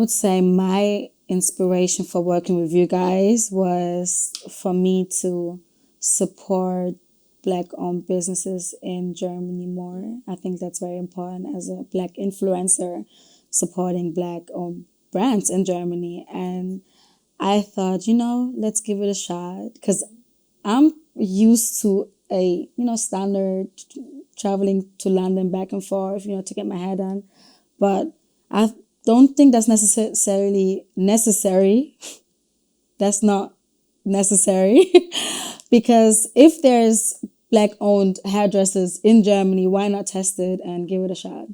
would say my inspiration for working with you guys was for me to support Black-owned businesses in Germany more. I think that's very important as a Black influencer, supporting Black-owned brands in Germany. And I thought, let's give it a shot, because I'm used to a, standard traveling to London back and forth, to get my hair done. But I don't think that's necessarily necessary. That's not necessary. Because if there's Black-owned hairdressers in Germany, why not test it and give it a shot?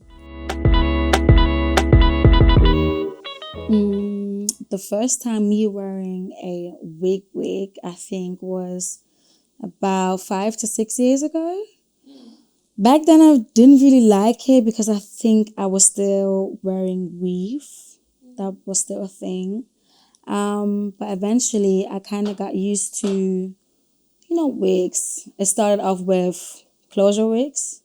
The first time me wearing a wig, I think, was about 5 to 6 years ago. Back then, I didn't really like it because I think I was still wearing weave. That was still a thing. But eventually, I kind of got used to, wigs. It started off with closure wigs.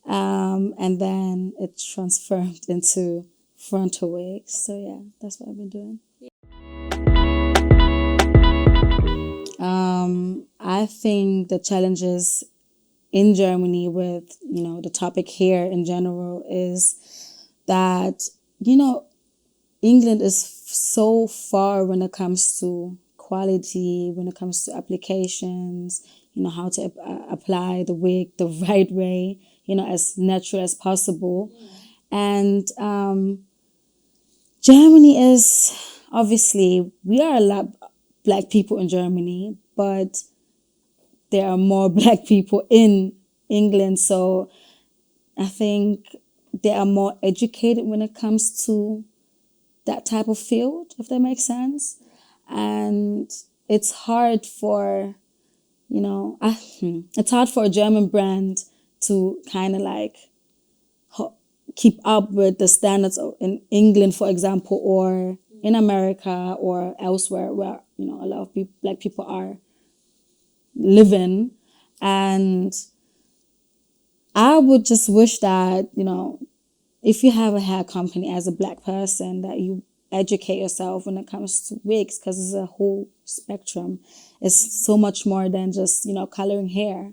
And then it transformed into frontal wigs. So yeah, that's what I've been doing. I think the challenges in Germany with, the topic here in general is that, England is so far when it comes to quality, when it comes to applications, how to apply the wig the right way, as natural as possible. And Germany is, obviously, we are a lot Black people in Germany, but there are more Black people in England. So I think they are more educated when it comes to that type of field, if that makes sense. And it's hard for, it's hard for a German brand to kind of like keep up with the standards in England, for example, or in America or elsewhere where, a lot of Black people are living. And I would just wish that, if you have a hair company as a Black person, that you educate yourself when it comes to wigs, because it's a whole spectrum. It's so much more than just, coloring hair.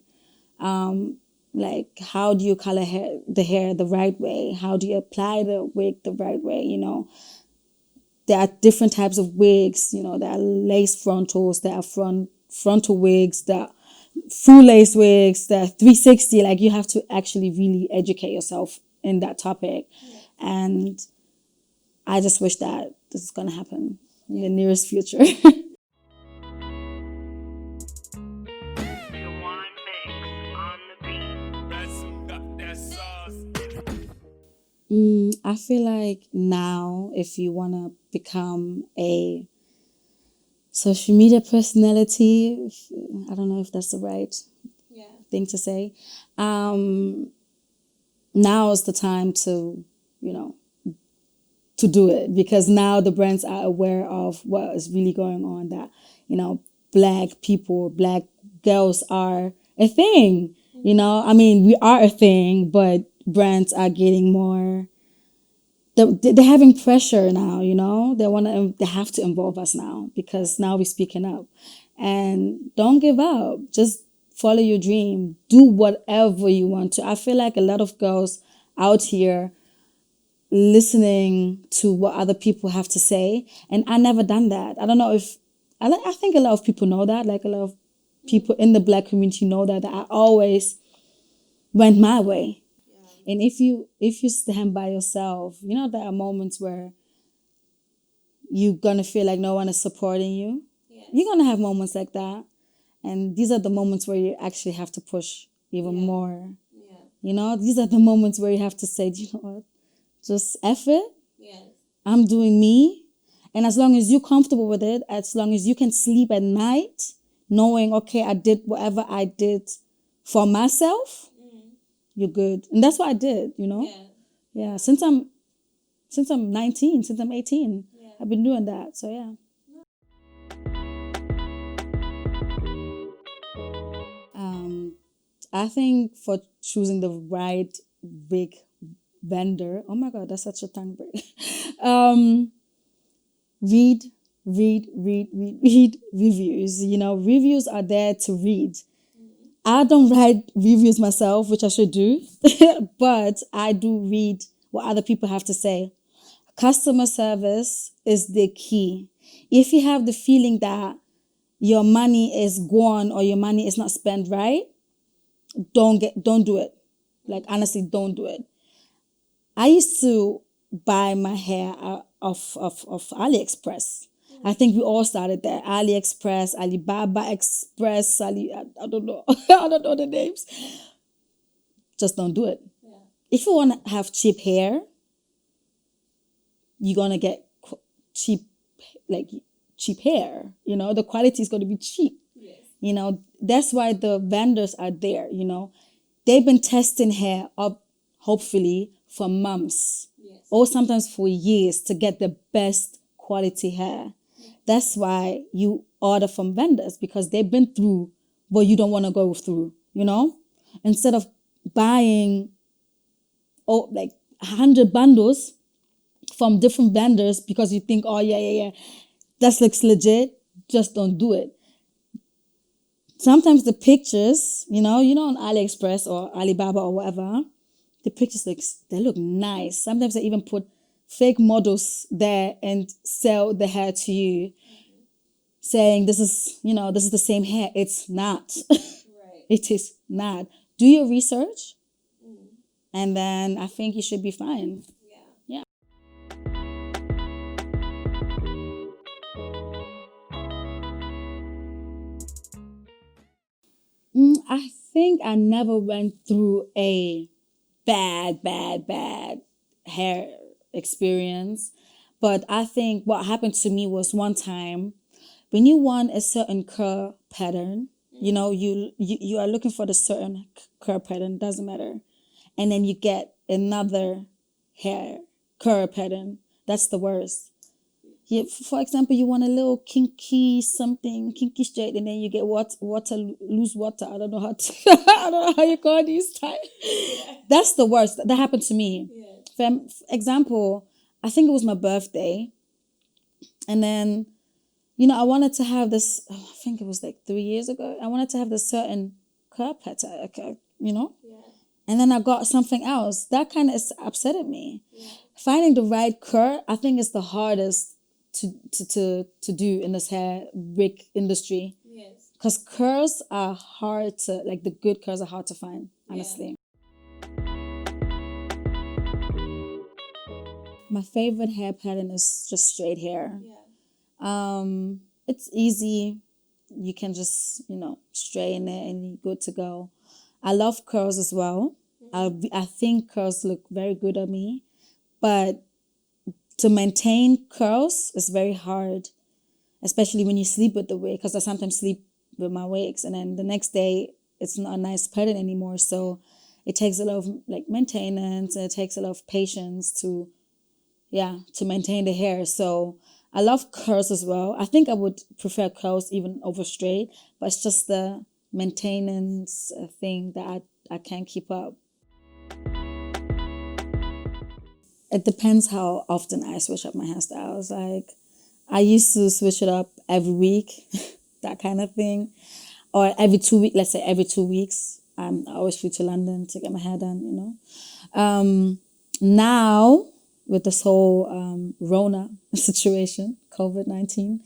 Like, how do you color the hair the right way? How do you apply the wig the right way? There are different types of wigs. There are lace frontals, there are frontal wigs, there are full lace wigs, there are 360. Like, you have to actually really educate yourself in that topic. And I just wish that this is going to happen in the nearest future. I feel like now, if you want to become a social media personality, I don't know if that's the right thing to say, now is the time to, to do it, because now the brands are aware of what is really going on, that, Black people, Black girls are a thing, I mean, we are a thing, but brands are getting more, they're having pressure now, they have to involve us now, because now we're speaking up. And don't give up, just follow your dream, do whatever you want to. I feel like a lot of girls out here listening to what other people have to say, and I never done that. I don't know if, I think a lot of people know that, like a lot of people in the Black community know that I always went my way. And if you stand by yourself, there are moments where you're going to feel like no one is supporting you. Yes. You're going to have moments like that. And these are the moments where you actually have to push even more. Yeah. These are the moments where you have to say, you know what, just F it. Yes. I'm doing me. And as long as you're comfortable with it, as long as you can sleep at night, knowing, okay, I did whatever I did for myself, you're good. And that's what I did, Yeah. Since I'm 19, since I'm 18, I've been doing that. So yeah. I think for choosing the right wig vendor, oh my God, that's such a tongue break. read, read reviews. You know, reviews are there to read. I don't write reviews myself, which I should do, but I do read what other people have to say. Customer service is the key. If you have the feeling that your money is gone or your money is not spent right, don't do it. Like, honestly, don't do it. I used to buy my hair off AliExpress. I think we all started there. AliExpress, Alibaba Express, I don't know. I don't know the names. Just don't do it. Yeah. If you want to have cheap hair, you're going to get cheap hair. You know, the quality is going to be cheap. Yes. You know, that's why the vendors are there, you know. They've been testing hair up, hopefully, for months. Yes. Or sometimes for years to get the best quality hair. Yes. That's why you order from vendors, because they've been through what you don't want to go through, you know. Instead of buying like 100 bundles from different vendors because you think, oh, yeah, that looks legit, just don't do it. Sometimes the pictures, you know, on AliExpress or Alibaba or whatever, the pictures look nice. Sometimes they even put fake models there and sell the hair to you, saying this is the same hair. It's not. Right. It is not. Do your research, and then I think you should be fine. Yeah. I think I never went through a bad hair experience. But I think what happened to me was one time, when you want a certain curl pattern, you know, you are looking for the certain curl pattern, doesn't matter. And then you get another hair curl pattern. That's the worst. For example, you want a little kinky straight, and then you get loose water. I don't know how to, I don't know how you call these types. Yeah. That's the worst. That happened to me. Yeah. For example, I think it was my birthday, and then, you know, I wanted to have this. I think it was like 3 years ago. I wanted to have this certain curl pattern, you know. Yeah. And then I got something else. That kind of upset me. Yeah. Finding the right curl, I think, is the hardest to do in this hair wig industry. Yes. Because curls are hard to, like, the good curls are hard to find, honestly. Yeah. My favorite hair pattern is just straight hair. Yeah. It's easy. You can just, you know, straighten it and you're good to go. I love curls as well. Mm-hmm. I think curls look very good on me, but to maintain curls is very hard, especially when you sleep with the wig, because I sometimes sleep with my wigs and then the next day it's not a nice pattern anymore. So it takes a lot of, like, maintenance, and it takes a lot of patience to maintain the hair. So I love curls as well. I think I would prefer curls even over straight, but it's just the maintenance thing that I can't keep up. It depends how often I switch up my hairstyles. Like, I used to switch it up every week, that kind of thing. Or every 2 weeks, let's say every 2 weeks. I always flew to London to get my hair done, you know. Now, with this whole Rona situation, COVID-19,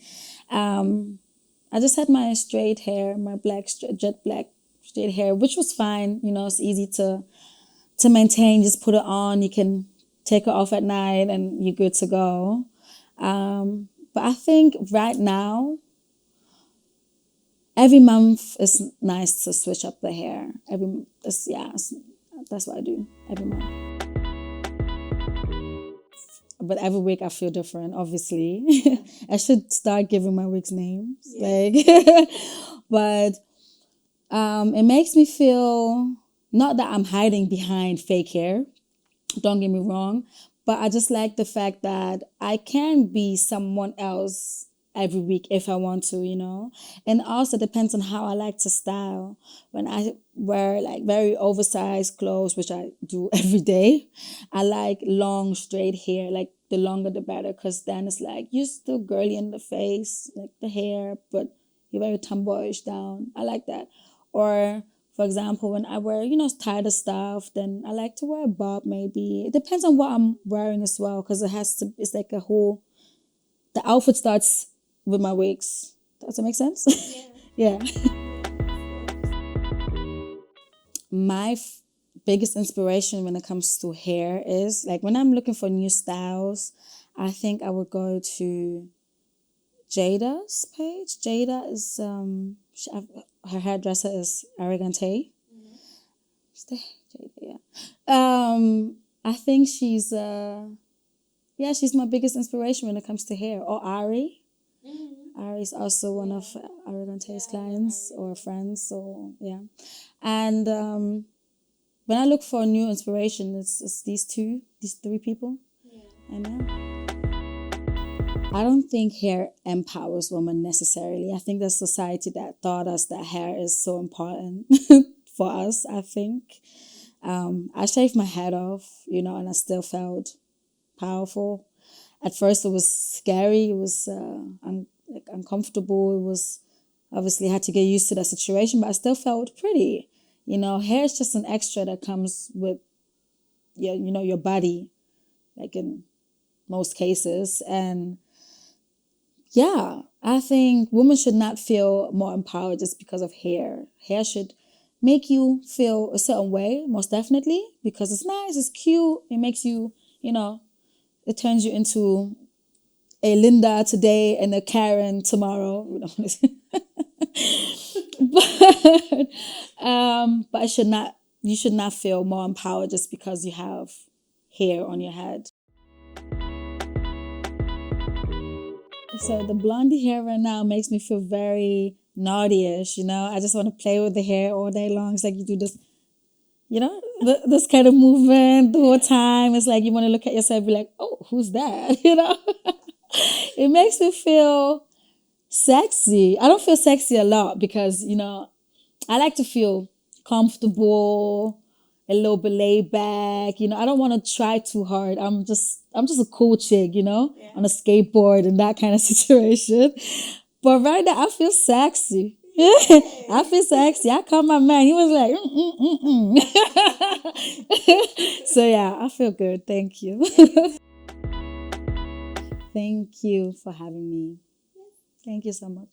I just had my straight hair, my jet black straight hair, which was fine. You know, it's easy to maintain. Just put it on. You can take it off at night and you're good to go. But I think right now, every month is nice to switch up the hair. That's what I do every month. But every week I feel different, obviously. I should start giving my wigs names. Yeah. But it makes me feel, not that I'm hiding behind fake hair, don't get me wrong, but I just like the fact that I can be someone else every week if I want to, you know. And also depends on how I like to style. When I wear, like, very oversized clothes, which I do every day, I like long straight hair, like the longer the better, because then it's like you're still girly in the face, like the hair, but you're very tomboyish down. I like that. Or for example, when I wear, tighter stuff, then I like to wear a bob maybe. It depends on what I'm wearing as well, because it's like the outfit starts with my wigs. Does that make sense? Yeah. My biggest inspiration when it comes to hair is like when I'm looking for new styles, I think I would go to Jada's page. Jada is her hairdresser is Arrogante. Jada, yeah. I think she's she's my biggest inspiration when it comes to hair. Or Ari. Ari is also one of Arrogante's clients or friends. So yeah, and when I look for new inspiration, it's these three people. And I don't think hair empowers women necessarily. I think there's society that taught us that hair is so important for us, I think. I shaved my head off, and I still felt powerful. At first, it was scary. It was uncomfortable. It was obviously I had to get used to that situation, but I still felt pretty. Hair is just an extra that comes with your body, like in most cases. And yeah, I think women should not feel more empowered just because of hair. Hair should make you feel a certain way, most definitely, because it's nice, it's cute, it makes you, it turns you into a Linda today and a Karen tomorrow. But you should not feel more empowered just because you have hair on your head. So the blondie hair right now makes me feel very naughty-ish, I just want to play with the hair all day long. It's like you do this, this kind of movement the whole time. It's like you want to look at yourself and be like, oh, who's that? It makes me feel sexy. I don't feel sexy a lot because, I like to feel comfortable, a little bit laid back. I don't want to try too hard. I'm just a cool chick, on a skateboard and that kind of situation. But right now, I feel sexy. I feel sexy. I called my man. He was like, So yeah, I feel good. Thank you. Thank you for having me. Thank you so much.